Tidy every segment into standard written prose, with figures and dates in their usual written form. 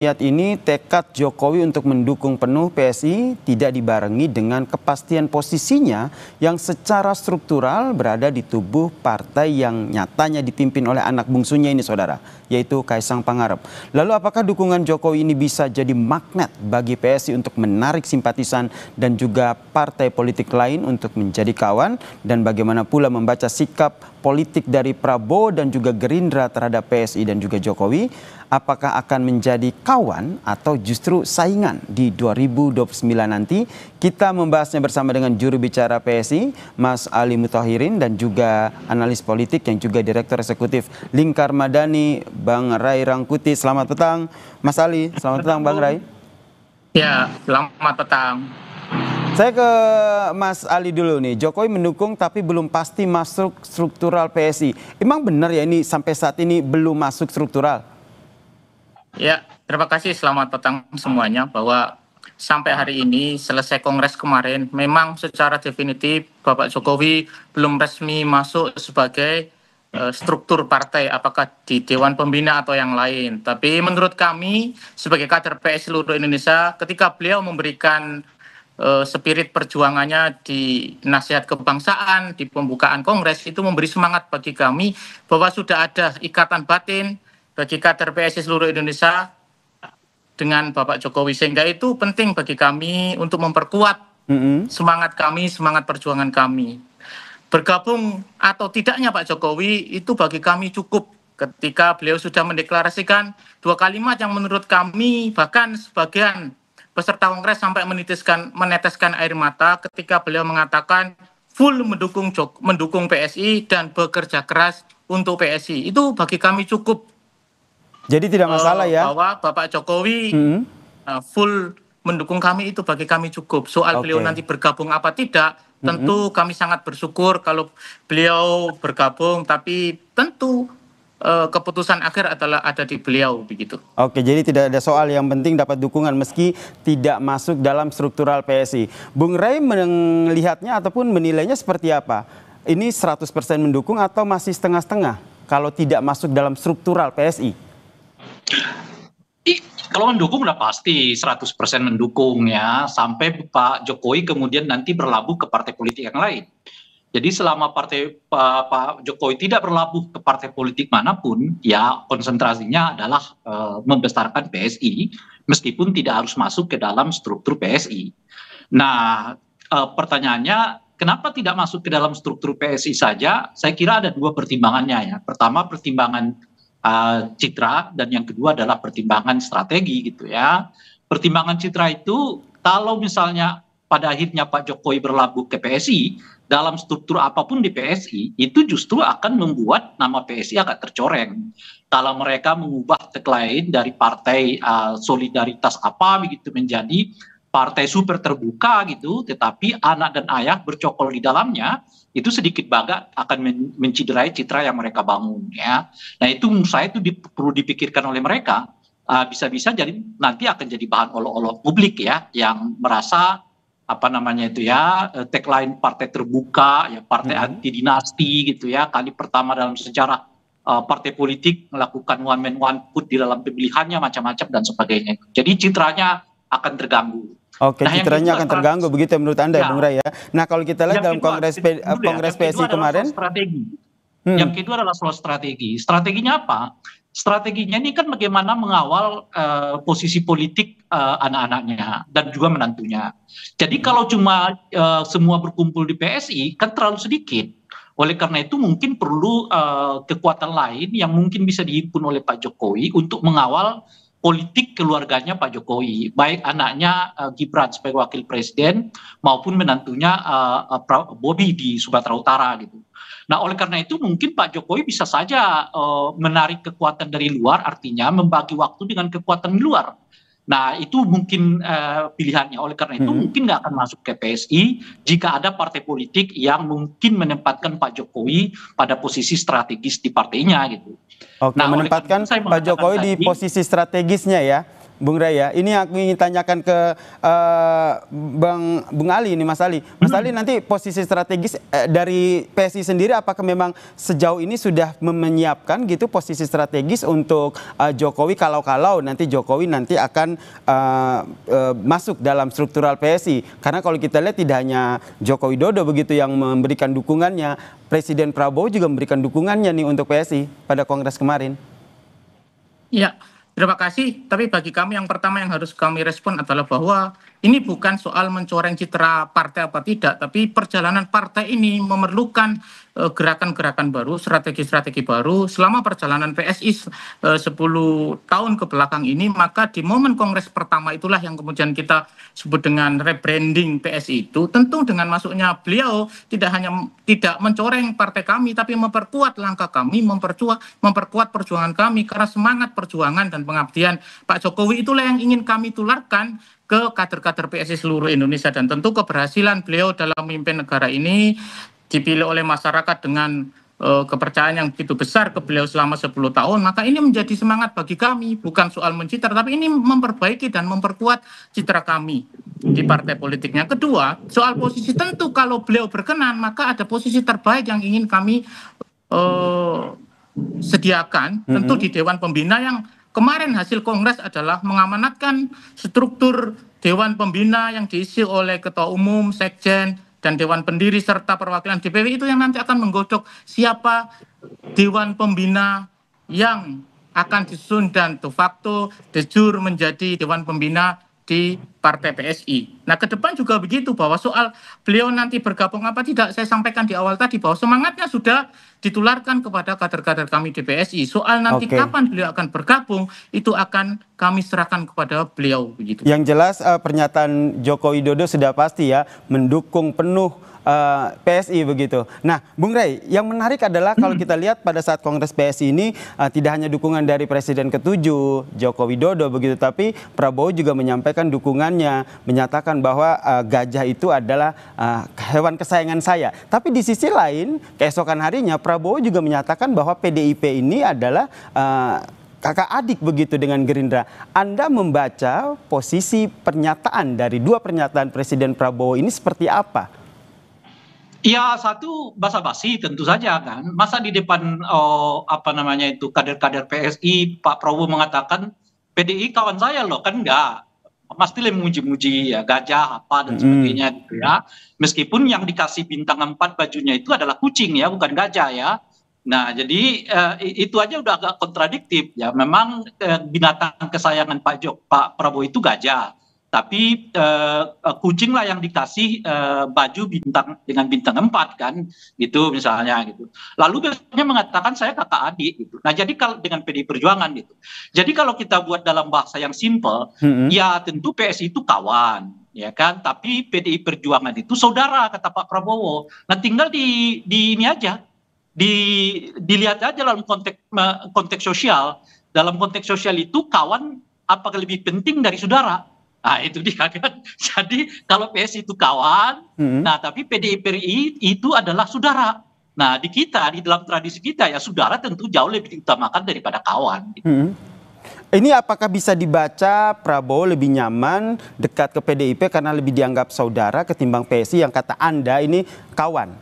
Lihat ini tekad Jokowi untuk mendukung penuh PSI tidak dibarengi dengan kepastian posisinya yang secara struktural berada di tubuh partai yang nyatanya dipimpin oleh anak bungsunya ini saudara, yaitu Kaisang Pangarep. Lalu apakah dukungan Jokowi ini bisa jadi magnet bagi PSI untuk menarik simpatisan dan juga partai politik lain untuk menjadi kawan, dan bagaimana pula membaca sikap politik dari Prabowo dan juga Gerindra terhadap PSI dan juga Jokowi? Apakah akan menjadi kawan atau justru saingan di 2029 nanti? Kita membahasnya bersama dengan juru bicara PSI, Mas Ali Muthahirin, dan juga analis politik yang juga Direktur Eksekutif Lingkar Madani, Bang Ray Rangkuti. Selamat petang, Mas Ali. Selamat petang, Bang Ray. Ya, selamat petang. Saya ke Mas Ali dulu nih. Jokowi mendukung tapi belum pasti masuk struktural PSI. Emang benar ya ini sampai saat ini belum masuk struktural? Ya, terima kasih. Selamat petang semuanya. Bahwa sampai hari ini selesai kongres kemarin, memang secara definitif Bapak Jokowi belum resmi masuk sebagai struktur partai, apakah di Dewan Pembina atau yang lain. Tapi menurut kami sebagai kader PSI seluruh Indonesia, ketika beliau memberikan spirit perjuangannya di nasihat kebangsaan, di pembukaan kongres, itu memberi semangat bagi kami bahwa sudah ada ikatan batin bagi kader PSI seluruh Indonesia dengan Bapak Jokowi, sehingga itu penting bagi kami untuk memperkuat semangat kami, semangat perjuangan kami. Bergabung atau tidaknya Pak Jokowi itu bagi kami cukup ketika beliau sudah mendeklarasikan dua kalimat yang menurut kami bahkan sebagian peserta kongres sampai meneteskan air mata ketika beliau mengatakan full mendukung PSI dan bekerja keras untuk PSI. Itu bagi kami cukup. Jadi tidak masalah ya? Bahwa Bapak Jokowi full mendukung kami itu bagi kami cukup. Soal beliau nanti bergabung apa tidak, tentu kami sangat bersyukur kalau beliau bergabung, tapi tentu keputusan akhir adalah ada di beliau begitu. Oke, jadi tidak ada soal, yang penting dapat dukungan meski tidak masuk dalam struktural PSI. Bung Ray melihatnya ataupun menilainya seperti apa? Ini 100% mendukung atau masih setengah-setengah kalau tidak masuk dalam struktural PSI? Kalau mendukung udah pasti 100% mendukung ya, sampai Pak Jokowi kemudian nanti berlabuh ke partai politik yang lain. Jadi selama Pak Jokowi tidak berlabuh ke partai politik manapun, ya konsentrasinya adalah membesarkan PSI, meskipun tidak harus masuk ke dalam struktur PSI. Nah, pertanyaannya, kenapa tidak masuk ke dalam struktur PSI saja? Saya kira ada dua pertimbangannya ya. Pertama, pertimbangan citra, dan yang kedua adalah pertimbangan strategi gitu ya. Pertimbangan citra itu kalau misalnya pada akhirnya Pak Jokowi berlabuh ke PSI, dalam struktur apapun di PSI, itu justru akan membuat nama PSI agak tercoreng. Kalau mereka mengubah tagline dari partai solidaritas apa begitu menjadi partai super terbuka gitu, tetapi anak dan ayah bercokol di dalamnya, itu sedikit banget akan menciderai citra yang mereka bangun ya. Nah itu menurut saya itu perlu dipikirkan oleh mereka. Bisa-bisa jadi nanti akan jadi bahan olok-olok publik ya, yang merasa apa namanya itu ya, tagline partai terbuka ya, partai anti dinasti gitu ya, kali pertama dalam sejarah partai politik melakukan one man one vote di dalam pemilihannya, macam-macam dan sebagainya. Jadi citranya akan terganggu. Oke, citranya akan terganggu begitu menurut Anda ya, Bung Ray ya. Nah, kalau kita lihat dalam kongres PSI kemarin, yang kedua adalah soal strategi. Strateginya apa? Strateginya ini kan bagaimana mengawal posisi politik anak-anaknya dan juga menantunya. Jadi kalau cuma semua berkumpul di PSI kan terlalu sedikit. Oleh karena itu mungkin perlu kekuatan lain yang mungkin bisa dihimpun oleh Pak Jokowi untuk mengawal politik keluarganya Pak Jokowi, baik anaknya Gibran sebagai wakil presiden maupun menantunya Bobi di Sumatera Utara gitu. Nah oleh karena itu mungkin Pak Jokowi bisa saja menarik kekuatan dari luar, artinya membagi waktu dengan kekuatan di luar. Nah itu mungkin pilihannya. Oleh karena itu mungkin nggak akan masuk ke PSI jika ada partai politik yang mungkin menempatkan Pak Jokowi pada posisi strategis di partainya gitu. Oke, nah, menempatkan Pak Jokowi di posisi strategisnya ya. Bung Raya. Ini aku ingin tanyakan ke Bung Ali ini, Mas Ali. Mas Ali, nanti posisi strategis dari PSI sendiri apakah memang sejauh ini sudah menyiapkan gitu posisi strategis untuk Jokowi kalau nanti Jokowi nanti akan masuk dalam struktural PSI? Karena kalau kita lihat tidak hanya Joko Widodo begitu yang memberikan dukungannya, Presiden Prabowo juga memberikan dukungannya nih untuk PSI pada Kongres kemarin. Ya, terima kasih. Tapi bagi kami yang pertama yang harus kami respon adalah bahwa ini bukan soal mencoreng citra partai apa tidak, tapi perjalanan partai ini memerlukan gerakan-gerakan baru, strategi-strategi baru. Selama perjalanan PSI 10 tahun ke belakang ini, maka di momen kongres pertama itulah yang kemudian kita sebut dengan rebranding PSI itu. Tentu dengan masuknya beliau tidak hanya tidak mencoreng partai kami, tapi memperkuat langkah kami, memperkuat perjuangan kami, karena semangat perjuangan dan pengabdian Pak Jokowi itulah yang ingin kami tularkan ke kader-kader PSI seluruh Indonesia. Dan tentu keberhasilan beliau dalam memimpin negara ini dipilih oleh masyarakat dengan kepercayaan yang begitu besar ke beliau selama 10 tahun, maka ini menjadi semangat bagi kami, bukan soal menciter, tapi ini memperbaiki dan memperkuat citra kami di partai politiknya. Kedua, soal posisi, tentu kalau beliau berkenan, maka ada posisi terbaik yang ingin kami sediakan, tentu di Dewan Pembina yang kemarin hasil kongres adalah mengamanatkan struktur Dewan Pembina yang diisi oleh Ketua Umum, Sekjen, dan Dewan Pendiri serta perwakilan DPW itu yang nanti akan menggodok siapa Dewan Pembina yang akan disusun dan de facto de jure menjadi Dewan Pembina di Partai PSI. Nah, ke depan juga begitu, bahwa soal beliau nanti bergabung apa tidak, saya sampaikan di awal tadi bahwa semangatnya sudah ditularkan kepada kader-kader kami di PSI. Soal nanti kapan beliau akan bergabung, itu akan kami serahkan kepada beliau begitu. Yang jelas pernyataan Joko Widodo sudah pasti ya mendukung penuh PSI begitu. Nah, Bung Rey, yang menarik adalah kalau kita lihat pada saat Kongres PSI ini tidak hanya dukungan dari Presiden ke-7 Joko Widodo begitu, tapi Prabowo juga menyampaikan dukungannya, menyatakan bahwa gajah itu adalah hewan kesayangan saya. Tapi di sisi lain, keesokan harinya Prabowo juga menyatakan bahwa PDIP ini adalah kakak adik begitu dengan Gerindra. Anda membaca posisi pernyataan dari dua pernyataan Presiden Prabowo ini seperti apa? Ya, satu basa-basi tentu saja kan. Masa di depan kader-kader PSI Pak Prabowo mengatakan PDI kawan saya loh, kan enggak. Pasti memuji-muji ya gajah apa dan sebagainya gitu ya. Meskipun yang dikasih bintang 4 bajunya itu adalah kucing ya, bukan gajah ya. Nah, jadi itu aja udah agak kontradiktif ya. Memang binatang kesayangan Pak Prabowo itu gajah. Tapi kucing lah yang dikasih baju bintang dengan bintang 4 kan, gitu misalnya gitu. Lalu biasanya mengatakan saya kakak adik gitu. Nah, jadi kalau dengan PDI Perjuangan gitu. Jadi kalau kita buat dalam bahasa yang simple, ya tentu PSI itu kawan, ya kan. Tapi PDI Perjuangan itu saudara kata Pak Prabowo. Nah, tinggal di ini aja, dilihat aja dalam konteks sosial. Dalam konteks sosial itu kawan apakah lebih penting dari saudara? Nah, itu dia kan. Jadi kalau PSI itu kawan, nah tapi PDIPRI itu adalah saudara. Nah, di dalam tradisi kita ya saudara tentu jauh lebih diutamakan daripada kawan. Ini apakah bisa dibaca Prabowo lebih nyaman dekat ke PDIP karena lebih dianggap saudara ketimbang PSI yang kata Anda ini kawan?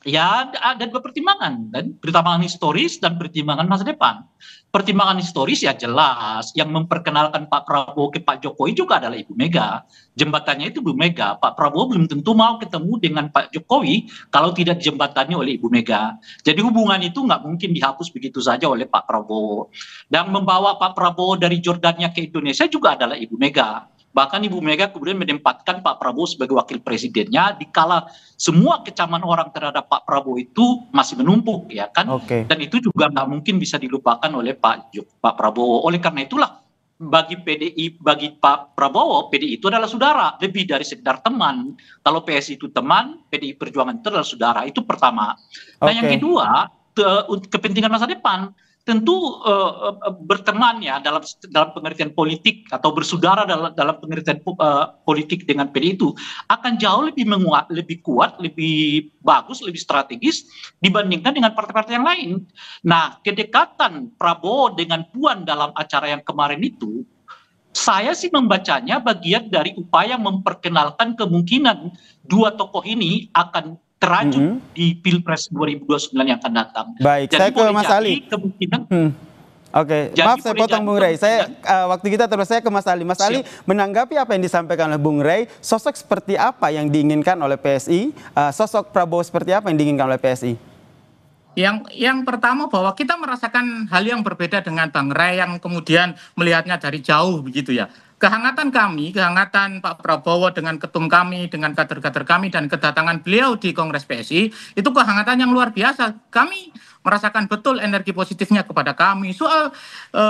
Ya, ada dua pertimbangan, dan pertimbangan historis dan pertimbangan masa depan. Pertimbangan historis ya jelas, yang memperkenalkan Pak Prabowo ke Pak Jokowi juga adalah Ibu Mega. Jembatannya itu Ibu Mega. Pak Prabowo belum tentu mau ketemu dengan Pak Jokowi kalau tidak dijembatani oleh Ibu Mega. Jadi hubungan itu nggak mungkin dihapus begitu saja oleh Pak Prabowo. Dan membawa Pak Prabowo dari Jordania ke Indonesia juga adalah Ibu Mega. Bahkan Ibu Mega kemudian menempatkan Pak Prabowo sebagai wakil presidennya dikala semua kecaman orang terhadap Pak Prabowo itu masih menumpuk ya kan. Dan itu juga nggak mungkin bisa dilupakan oleh Pak Prabowo. Oleh karena itulah bagi Pak Prabowo, PDI itu adalah saudara, lebih dari sekedar teman. Kalau PSI itu teman, PDI Perjuangan itu adalah saudara. Itu pertama. Nah, yang kedua, kepentingan masa depan. Tentu berteman ya dalam pengertian politik atau bersaudara dalam pengertian politik dengan PDI itu akan jauh lebih menguat, lebih kuat, lebih bagus, lebih strategis dibandingkan dengan partai-partai yang lain. Nah, kedekatan Prabowo dengan Puan dalam acara yang kemarin itu saya sih membacanya bagian dari upaya memperkenalkan kemungkinan dua tokoh ini akan teraju di Pilpres 2029 yang akan datang. Baik, jadi saya ke Mas Ali. Kemungkinan Oke, maaf saya potong Bung Rey. Waktu kita terus, saya ke Mas Ali. Mas Ali, menanggapi apa yang disampaikan oleh Bung Rey, sosok seperti apa yang diinginkan oleh PSI? Sosok Prabowo seperti apa yang diinginkan oleh PSI? Yang pertama bahwa kita merasakan hal yang berbeda dengan Bang Rey yang kemudian melihatnya dari jauh begitu ya. Kehangatan kami, kehangatan Pak Prabowo dengan ketum kami, dengan kader-kader kami, dan kedatangan beliau di Kongres PSI, itu kehangatan yang luar biasa. Kami merasakan betul energi positifnya kepada kami. Soal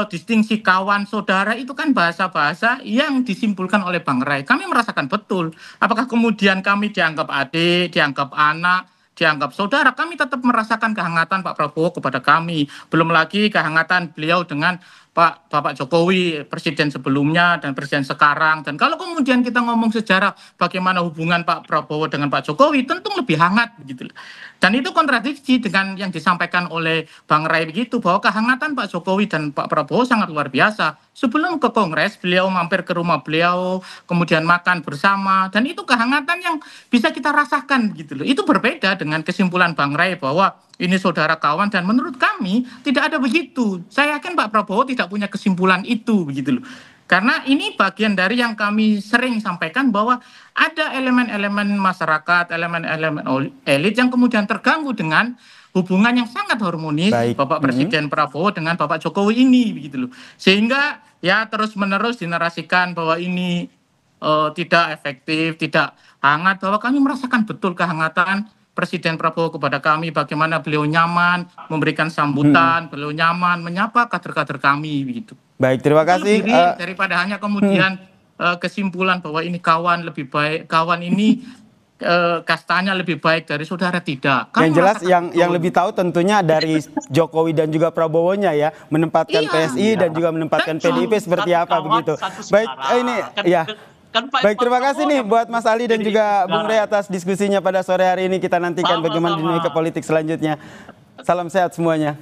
distingsi kawan, saudara, itu kan bahasa-bahasa yang disimpulkan oleh Bang Rey. Kami merasakan betul. Apakah kemudian kami dianggap adik, dianggap anak, dianggap saudara, kami tetap merasakan kehangatan Pak Prabowo kepada kami. Belum lagi kehangatan beliau dengan Bapak Jokowi, presiden sebelumnya dan presiden sekarang. Dan kalau kemudian kita ngomong sejarah bagaimana hubungan Pak Prabowo dengan Pak Jokowi, tentu lebih hangat begitu. Dan itu kontradiksi dengan yang disampaikan oleh Bang Rey begitu, bahwa kehangatan Pak Jokowi dan Pak Prabowo sangat luar biasa. Sebelum ke Kongres, beliau mampir ke rumah beliau, kemudian makan bersama, dan itu kehangatan yang bisa kita rasakan gitu loh. Itu berbeda dengan kesimpulan Bang Rey bahwa ini saudara kawan, dan menurut kami tidak ada begitu. Saya yakin Pak Prabowo tidak punya kesimpulan itu begitu loh. Karena ini bagian dari yang kami sering sampaikan bahwa ada elemen-elemen masyarakat, elemen-elemen elit yang kemudian terganggu dengan hubungan yang sangat harmonis Bapak Presiden Prabowo dengan Bapak Jokowi ini begitu loh. Sehingga ya terus-menerus dinarasikan bahwa ini tidak efektif, tidak hangat, bahwa kami merasakan betul kehangatan Presiden Prabowo kepada kami, bagaimana beliau nyaman memberikan sambutan, beliau nyaman menyapa kader-kader kami begitu. Baik, terima kasih. Daripada hanya kemudian kesimpulan bahwa ini kawan lebih baik, kawan ini kastanya lebih baik dari saudara, tidak. Yang jelas yang lebih tahu tentunya dari Jokowi dan juga Prabowo-nya ya, menempatkan PSI dan juga menempatkan PDIP seperti apa begitu. Baik, ini ya. Baik, terima kasih nih buat Mas Ali dan juga Bung Rey atas diskusinya pada sore hari ini. Kita nantikan bagaimana dinamika politik selanjutnya. Salam sehat semuanya.